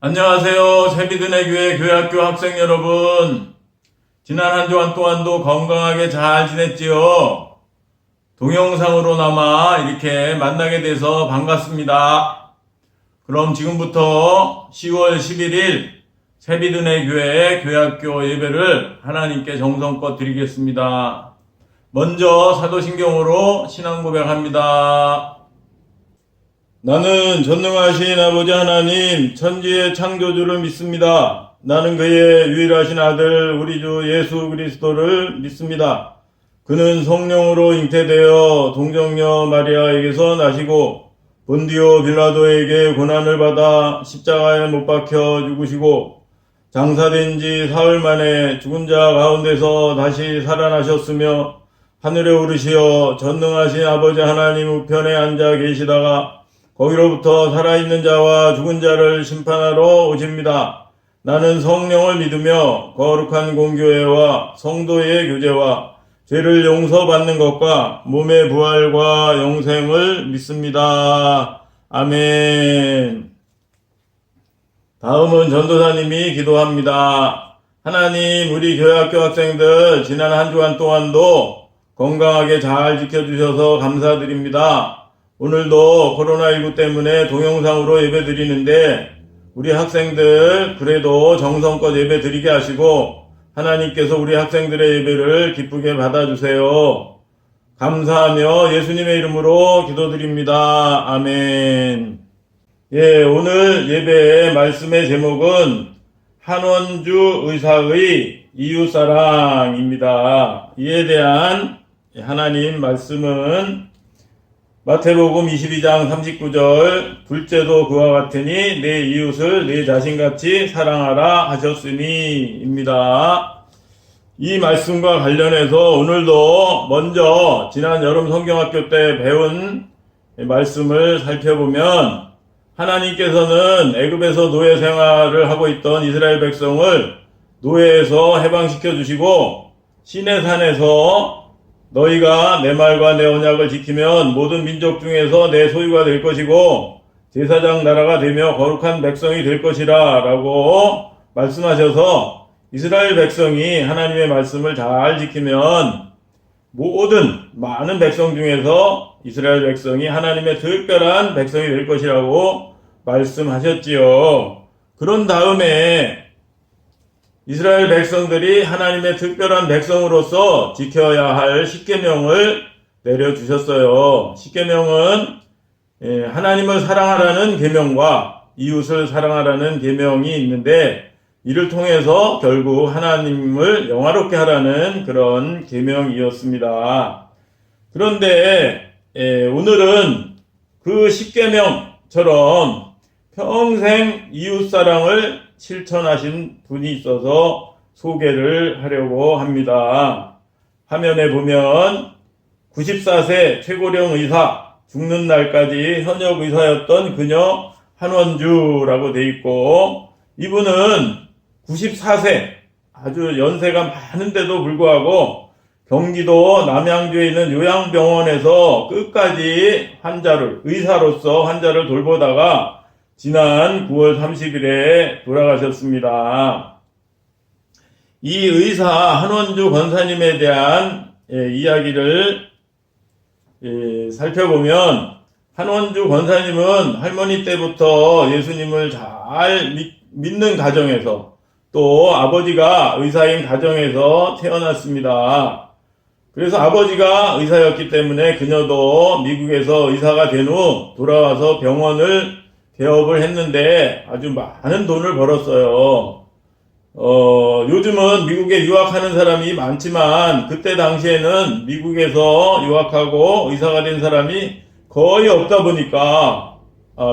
안녕하세요. 새비드네 교회 교회학교 학생 여러분. 지난 한 주간 동안도 건강하게 잘 지냈지요? 동영상으로나마 이렇게 만나게 돼서 반갑습니다. 그럼 지금부터 10월 11일 새비드네 교회 교회학교 예배를 하나님께 정성껏 드리겠습니다. 먼저 사도신경으로 신앙 고백합니다. 나는 전능하신 아버지 하나님 천지의 창조주를 믿습니다. 나는 그의 유일하신 아들 우리 주 예수 그리스도를 믿습니다. 그는 성령으로 잉태되어 동정녀 마리아에게서 나시고 본디오 빌라도에게 고난을 받아 십자가에 못 박혀 죽으시고 장사된 지 사흘 만에 죽은 자 가운데서 다시 살아나셨으며 하늘에 오르시어 전능하신 아버지 하나님 우편에 앉아 계시다가 거기로부터 살아있는 자와 죽은 자를 심판하러 오십니다. 나는 성령을 믿으며 거룩한 공교회와 성도의 교제와 죄를 용서받는 것과 몸의 부활과 영생을 믿습니다. 아멘. 다음은 전도사님이 기도합니다. 하나님, 우리 교회학교 학생들 지난 한 주간 동안도 건강하게 잘 지켜주셔서 감사드립니다. 오늘도 코로나19 때문에 동영상으로 예배 드리는데 우리 학생들 그래도 정성껏 예배 드리게 하시고 하나님께서 우리 학생들의 예배를 기쁘게 받아주세요. 감사하며 예수님의 이름으로 기도드립니다. 아멘. 오늘 예배의 말씀의 제목은 한원주 의사의 이웃사랑입니다. 이에 대한 하나님 말씀은 마태복음 22장 39절 둘째도 그와 같으니 내 이웃을 내 자신같이 사랑하라 하셨으니 입니다. 이 말씀과 관련해서 오늘도 먼저 지난 여름 성경학교 때 배운 말씀을 살펴보면 하나님께서는 애굽에서 노예 생활을 하고 있던 이스라엘 백성을 노예에서 해방시켜 주시고 시내산에서 너희가 내 말과 내 언약을 지키면 모든 민족 중에서 내 소유가 될 것이고 제사장 나라가 되며 거룩한 백성이 될 것이라 라고 말씀하셔서 이스라엘 백성이 하나님의 말씀을 잘 지키면 많은 백성 중에서 이스라엘 백성이 하나님의 특별한 백성이 될 것이라고 말씀하셨지요. 그런 다음에 이스라엘 백성들이 하나님의 특별한 백성으로서 지켜야 할 십계명을 내려주셨어요. 십계명은 하나님을 사랑하라는 계명과 이웃을 사랑하라는 계명이 있는데 이를 통해서 결국 하나님을 영화롭게 하라는 그런 계명이었습니다. 그런데 오늘은 그 십계명처럼 평생 이웃사랑을 실천하신 분이 있어서 소개를 하려고 합니다. 화면에 보면 94세 최고령 의사, 죽는 날까지 현역 의사였던 그녀 한원주라고 돼 있고 이분은 94세, 아주 연세가 많은데도 불구하고 경기도 남양주에 있는 요양병원에서 끝까지 의사로서 환자를 돌보다가 지난 9월 30일에 돌아가셨습니다. 이 의사 한원주 권사님에 대한 이야기를 살펴보면 한원주 권사님은 할머니 때부터 예수님을 잘 믿는 가정에서 또 아버지가 의사인 가정에서 태어났습니다. 그래서 아버지가 의사였기 때문에 그녀도 미국에서 의사가 된 후 돌아와서 병원을 개업을 했는데 아주 많은 돈을 벌었어요. 요즘은 미국에 유학하는 사람이 많지만 그때 당시에는 미국에서 유학하고 의사가 된 사람이 거의 없다 보니까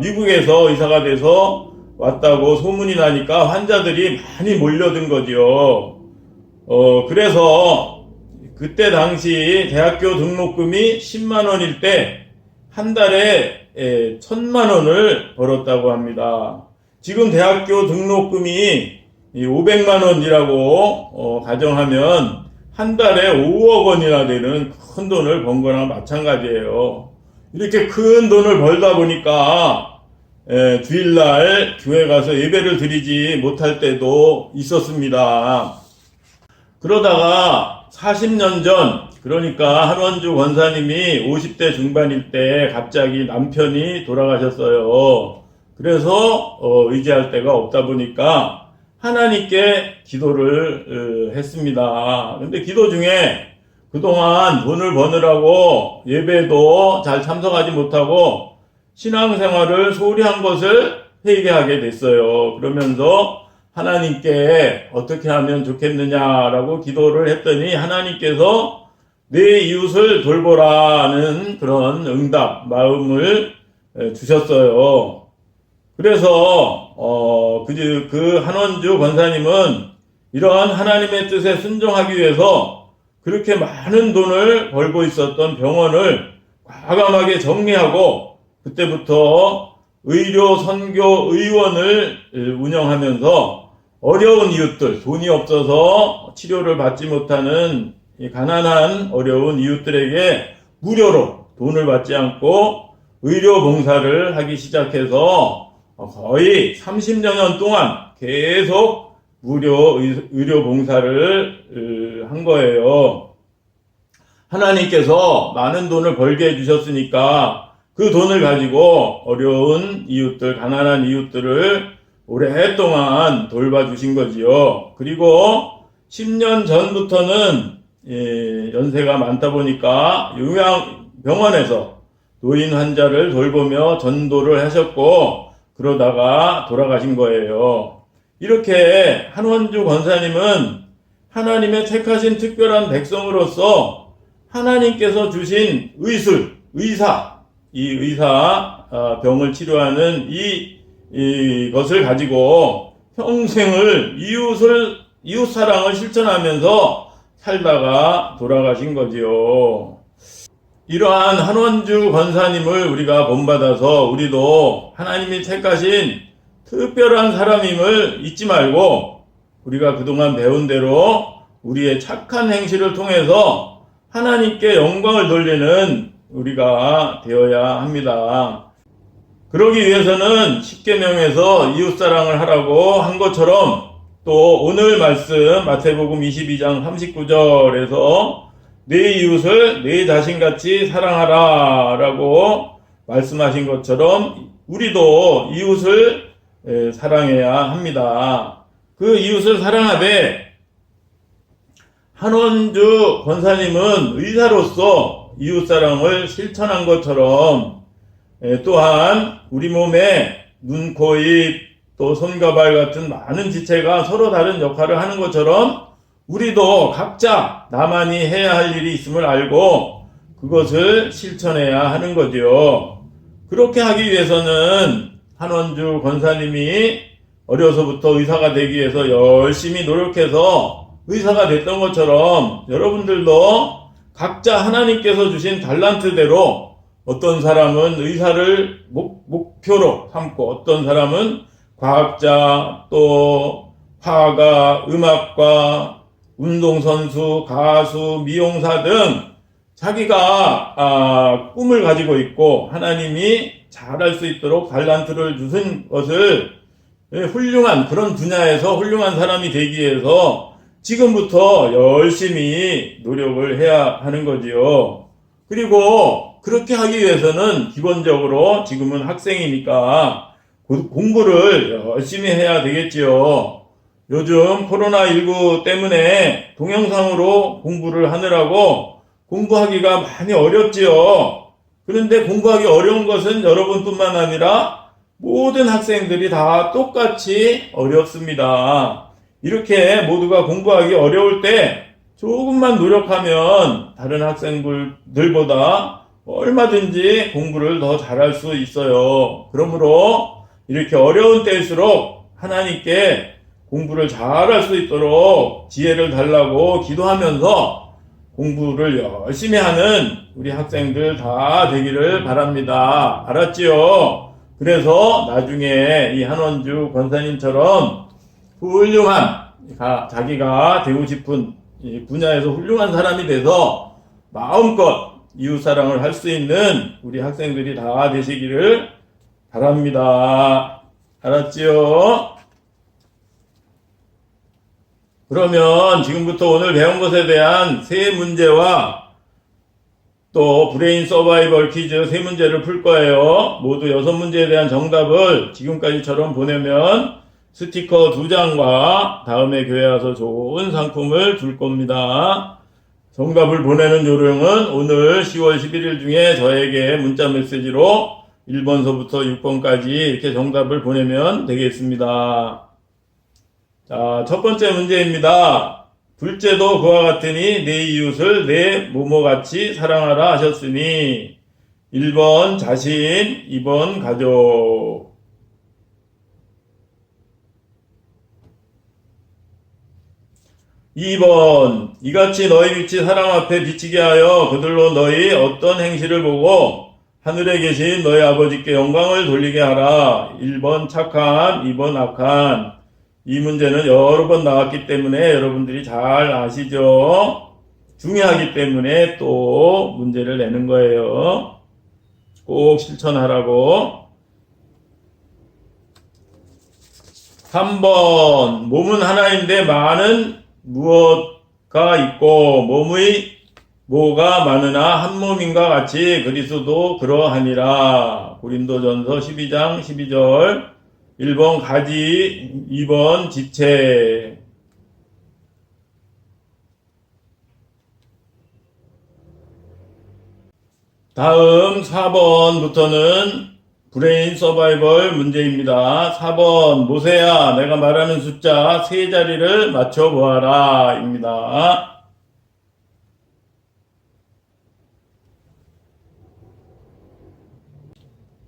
미국에서 의사가 돼서 왔다고 소문이 나니까 환자들이 많이 몰려든 거지요. 그래서 그때 당시 대학교 등록금이 10만 원일 때 한 달에 1,000만 원을 벌었다고 합니다. 지금 대학교 등록금이 500만 원이라고 가정하면 한 달에 5억 원이나 되는 큰 돈을 번 거나 마찬가지예요. 이렇게 큰 돈을 벌다 보니까 주일날 교회 가서 예배를 드리지 못할 때도 있었습니다. 그러다가 40년 전, 그러니까 한원주 권사님이 50대 중반일 때 갑자기 남편이 돌아가셨어요. 그래서 의지할 데가 없다 보니까 하나님께 기도를 했습니다. 근데 기도 중에 그동안 돈을 버느라고 예배도 잘 참석하지 못하고 신앙생활을 소홀히 한 것을 회개하게 됐어요. 그러면서 하나님께 어떻게 하면 좋겠느냐라고 기도를 했더니 하나님께서 내 이웃을 돌보라는 그런 응답, 마음을 주셨어요. 그래서 그 한원주 권사님은 이러한 하나님의 뜻에 순종하기 위해서 그렇게 많은 돈을 벌고 있었던 병원을 과감하게 정리하고 그때부터 의료 선교 의원을 운영하면서 어려운 이웃들, 돈이 없어서 치료를 받지 못하는 가난한 어려운 이웃들에게 무료로 돈을 받지 않고 의료 봉사를 하기 시작해서 거의 30여 년 동안 계속 무료 의료 봉사를 한 거예요. 하나님께서 많은 돈을 벌게 해주셨으니까 그 돈을 가지고 어려운 이웃들, 가난한 이웃들을 오랫동안 돌봐주신 거지요. 그리고 10년 전부터는 연세가 많다 보니까 요양병원에서 노인 환자를 돌보며 전도를 하셨고 그러다가 돌아가신 거예요. 이렇게 한원주 권사님은 하나님의 택하신 특별한 백성으로서 하나님께서 주신 의사, 병을 치료하는 이것을 가지고 평생을 이웃 사랑을 실천하면서 살다가 돌아가신 거지요. 이러한 한원주 권사님을 우리가 본받아서 우리도 하나님이 택하신 특별한 사람임을 잊지 말고 우리가 그동안 배운 대로 우리의 착한 행실을 통해서 하나님께 영광을 돌리는 우리가 되어야 합니다. 그러기 위해서는 십계명에서 이웃사랑을 하라고 한 것처럼 또 오늘 말씀 마태복음 22장 39절에서 내 이웃을 내 자신같이 사랑하라 라고 말씀하신 것처럼 우리도 이웃을 사랑해야 합니다. 그 이웃을 사랑하되 한원주 권사님은 의사로서 이웃사랑을 실천한 것처럼 또한 우리 몸에 눈, 코, 입, 또 손과 발 같은 많은 지체가 서로 다른 역할을 하는 것처럼 우리도 각자 나만이 해야 할 일이 있음을 알고 그것을 실천해야 하는 거죠. 그렇게 하기 위해서는 한원주 권사님이 어려서부터 의사가 되기 위해서 열심히 노력해서 의사가 됐던 것처럼 여러분들도 각자 하나님께서 주신 달란트대로 어떤 사람은 의사를 목표로 삼고 어떤 사람은 과학자, 또 화가, 음악가, 운동선수, 가수, 미용사 등 자기가 꿈을 가지고 있고 하나님이 잘할 수 있도록 달란트를 주신 것을 훌륭한 그런 분야에서 훌륭한 사람이 되기 위해서 지금부터 열심히 노력을 해야 하는 거지요. 그리고 그렇게 하기 위해서는 기본적으로 지금은 학생이니까 공부를 열심히 해야 되겠지요. 요즘 코로나19 때문에 동영상으로 공부를 하느라고 공부하기가 많이 어렵지요. 그런데 공부하기 어려운 것은 여러분뿐만 아니라 모든 학생들이 다 똑같이 어렵습니다. 이렇게 모두가 공부하기 어려울 때 조금만 노력하면 다른 학생들보다 얼마든지 공부를 더 잘할 수 있어요. 그러므로 이렇게 어려운 때일수록 하나님께 공부를 잘할 수 있도록 지혜를 달라고 기도하면서 공부를 열심히 하는 우리 학생들 다 되기를 바랍니다. 알았지요? 그래서 나중에 이 한원주 권사님처럼 훌륭한 자기가 되고 싶은 분야에서 훌륭한 사람이 돼서 마음껏 이웃사랑을 할 수 있는 우리 학생들이 다 되시기를 바랍니다. 알았지요? 그러면 지금부터 오늘 배운 것에 대한 세 문제와 또 브레인 서바이벌 퀴즈 세 문제를 풀 거예요. 모두 6문제에 대한 정답을 지금까지처럼 보내면 스티커 2장과 다음에 교회 와서 좋은 상품을 줄 겁니다. 정답을 보내는 요령은 오늘 10월 11일 중에 저에게 문자 메시지로 1번서부터 6번까지 이렇게 정답을 보내면 되겠습니다. 자, 첫 번째 문제입니다. 둘째도 그와 같으니 내 이웃을 내 모모같이 사랑하라 하셨으니 1번 자신, 2번 가족. 2번 이같이 너희 빛이 사람 앞에 비치게 하여 그들로 너희 어떤 행실을 보고 하늘에 계신 너희 아버지께 영광을 돌리게 하라. 1번 착한, 2번 악한. 이 문제는 여러 번 나왔기 때문에 여러분들이 잘 아시죠? 중요하기 때문에 또 문제를 내는 거예요. 꼭 실천하라고. 3번 몸은 하나인데 많은 무엇가 있고 몸의 뭐가 많으나 한 몸인가 같이 그리스도도 그러하니라. 고린도전서 12장 12절. 1번 가지, 2번 지체. 다음 4번부터는 브레인 서바이벌 문제입니다. 4번 모세야 내가 말하는 숫자 3자리를 맞춰보아라 입니다.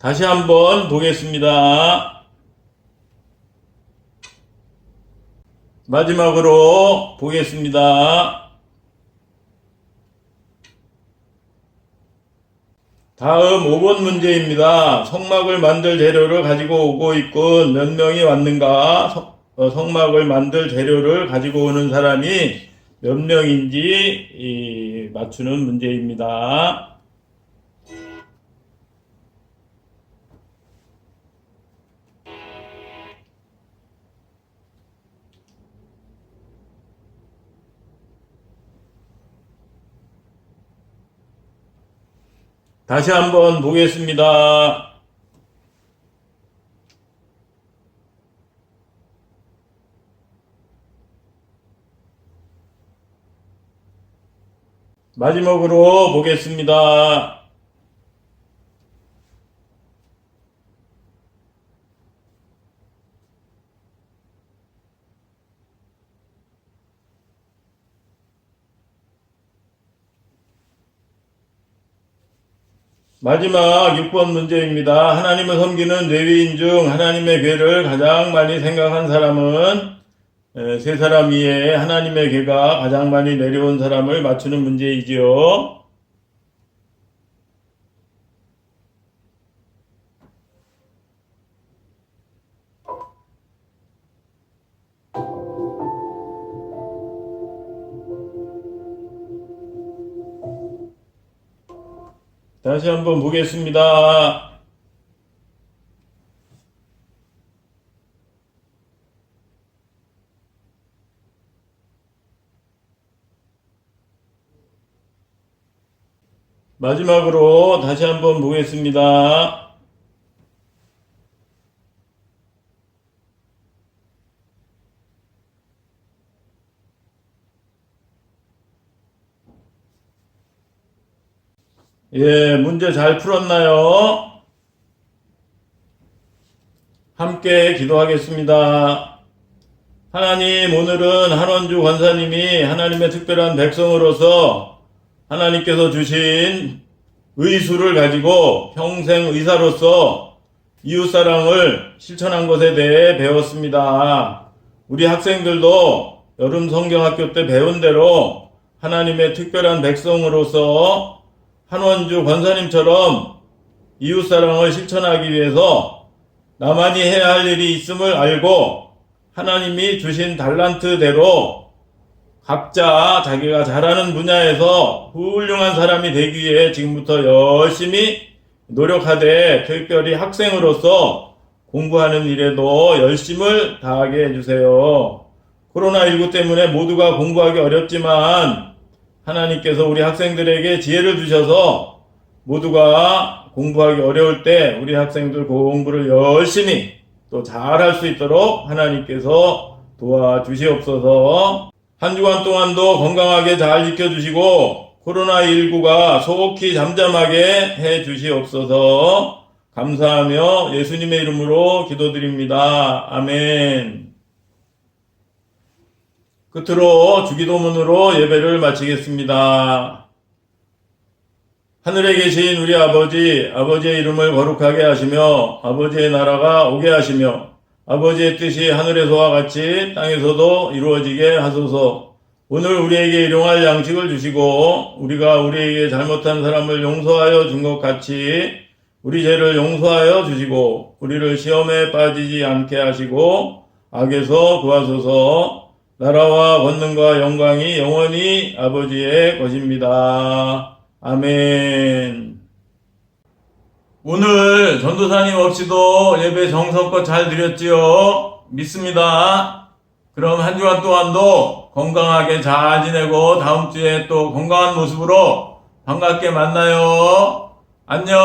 다시 한번 보겠습니다. 마지막으로 보겠습니다. 다음 5번 문제입니다. 성막을 만들 재료를 가지고 오고 있군. 몇 명이 왔는가? 성막을 만들 재료를 가지고 오는 사람이 몇 명인지 맞추는 문제입니다. 다시 한번 보겠습니다. 마지막으로 보겠습니다. 마지막 6번 문제입니다. 하나님을 섬기는 레위인 중 하나님의 괴를 가장 많이 생각한 사람은 세 사람 위에 하나님의 괴가 가장 많이 내려온 사람을 맞추는 문제이지요. 다시 한번 보겠습니다. 마지막으로 다시 한번 보겠습니다. 예, 문제 잘 풀었나요? 함께 기도하겠습니다. 하나님, 오늘은 한원주 권사님이 하나님의 특별한 백성으로서 하나님께서 주신 의수를 가지고 평생 의사로서 이웃사랑을 실천한 것에 대해 배웠습니다. 우리 학생들도 여름 성경학교 때 배운 대로 하나님의 특별한 백성으로서 한원주 권사님처럼 이웃사랑을 실천하기 위해서 나만이 해야 할 일이 있음을 알고 하나님이 주신 달란트대로 각자 자기가 잘하는 분야에서 훌륭한 사람이 되기 위해 지금부터 열심히 노력하되 특별히 학생으로서 공부하는 일에도 열심을 다하게 해주세요. 코로나19 때문에 모두가 공부하기 어렵지만 하나님께서 우리 학생들에게 지혜를 주셔서 모두가 공부하기 어려울 때 우리 학생들 공부를 열심히 또 잘할 수 있도록 하나님께서 도와주시옵소서. 한 주간 동안도 건강하게 잘 지켜주시고 코로나19가 속히 잠잠하게 해주시옵소서. 감사하며 예수님의 이름으로 기도드립니다. 아멘. 끝으로 주기도문으로 예배를 마치겠습니다. 하늘에 계신 우리 아버지, 아버지의 이름을 거룩하게 하시며 아버지의 나라가 오게 하시며 아버지의 뜻이 하늘에서와 같이 땅에서도 이루어지게 하소서. 오늘 우리에게 일용할 양식을 주시고 우리가 우리에게 잘못한 사람을 용서하여 준 것 같이 우리 죄를 용서하여 주시고 우리를 시험에 빠지지 않게 하시고 악에서 구하소서. 나라와 권능과 영광이 영원히 아버지의 것입니다. 아멘. 오늘 전도사님 없이도 예배 정성껏 잘 드렸지요? 믿습니다. 그럼 한 주간 동안도 건강하게 잘 지내고 다음 주에 또 건강한 모습으로 반갑게 만나요. 안녕.